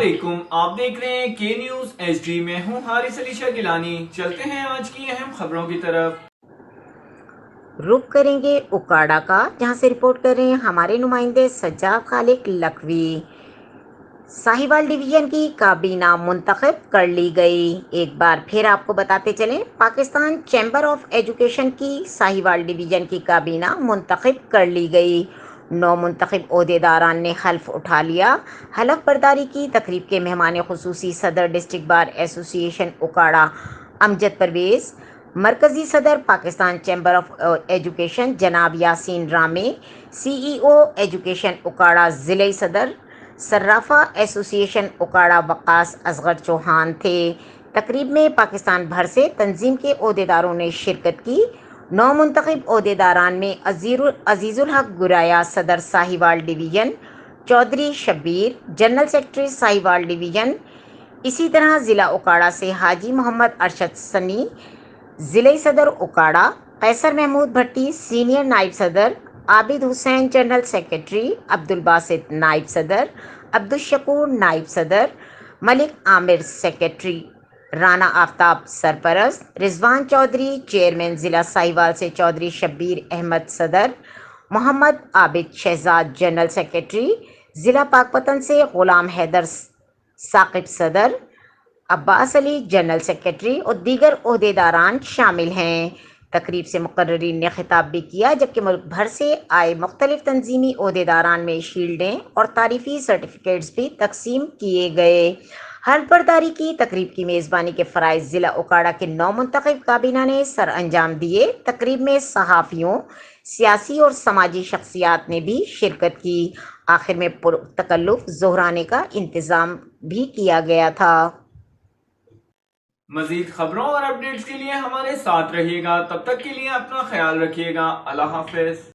علیکم، آپ دیکھ رہے ہیں کے نیوز ایچ ڈی میں ہوں حارث علی شاہ گیلانی۔ چلتے ہیں آج کی اہم خبروں کی طرف۔ رخ کریں گے اکاڑا کا، جہاں سے رپورٹ کر رہے ہیں ہمارے نمائندے سجاد خالق لکھوی۔ ساہیوال ڈویژن کی کابینہ منتخب کر لی گئی۔ ایک بار پھر آپ کو بتاتے چلیں، پاکستان چیمبر آف ایجوکیشن کی ساہیوال ڈویژن کی کابینہ منتخب کر لی گئی۔ 9 منتخب عہدیداران نے حلف اٹھا لیا۔ حلف برداری کی تقریب کے مہمان خصوصی صدر ڈسٹرکٹ بار ایسوسی ایشن اکاڑا امجد پرویز، مرکزی صدر پاکستان چیمبر آف ایجوکیشن جناب یاسین رامے، سی ای او ایجوکیشن اکاڑا ضلعی صدر صرافہ ایسوسی ایشن اکاڑا وقاص اصغر چوہان تھے۔ تقریب میں پاکستان بھر سے تنظیم کے عہدیداروں نے شرکت کی۔ 9 منتخب عہدیداران میں عزیز الحق گرایا صدر Sahiwal division, Chaudhry Shabbir general secretary Sahiwal division, اسی طرح ضلع اکاڑا سے حاجی محمد ارشد سنی ضلعی صدر اکاڑا، قیصر محمود بھٹی سینئر نائب صدر، عابد حسین جنرل سیکرٹری، عبدالباسط نائب صدر، عبدالشکور نائب صدر، ملک عامر سیکرٹری، رانا آفتاب سرپرست، رضوان چودھری چیئرمین ضلع ساہیوال سے چودھری شبیر احمد صدر، محمد عابد شہزاد جنرل سیکرٹری، ضلع پاکپتن سے غلام حیدر ثاقب صدر، عباس علی جنرل سیکرٹری اور دیگر عہدیداران شامل ہیں۔ تقریب سے مقررین نے خطاب بھی کیا، جبکہ ملک بھر سے آئے مختلف تنظیمی عہدیداران میں شیلڈیں اور تعریفی سرٹیفکیٹس بھی تقسیم کیے گئے۔ حلف برداری کی تقریب کی میزبانی کے فرائض ضلع اکاڑا کے 9 منتخب کابینہ نے سر انجام دیے۔ تقریب میں صحافیوں، سیاسی اور سماجی شخصیات نے بھی شرکت کی۔ آخر میں پرتکلف ظہرانے کا انتظام بھی کیا گیا تھا۔ مزید خبروں اور اپڈیٹس کے لیے ہمارے ساتھ رہیے گا۔ تب تک کے لیے اپنا خیال رکھیے گا۔ اللہ حافظ۔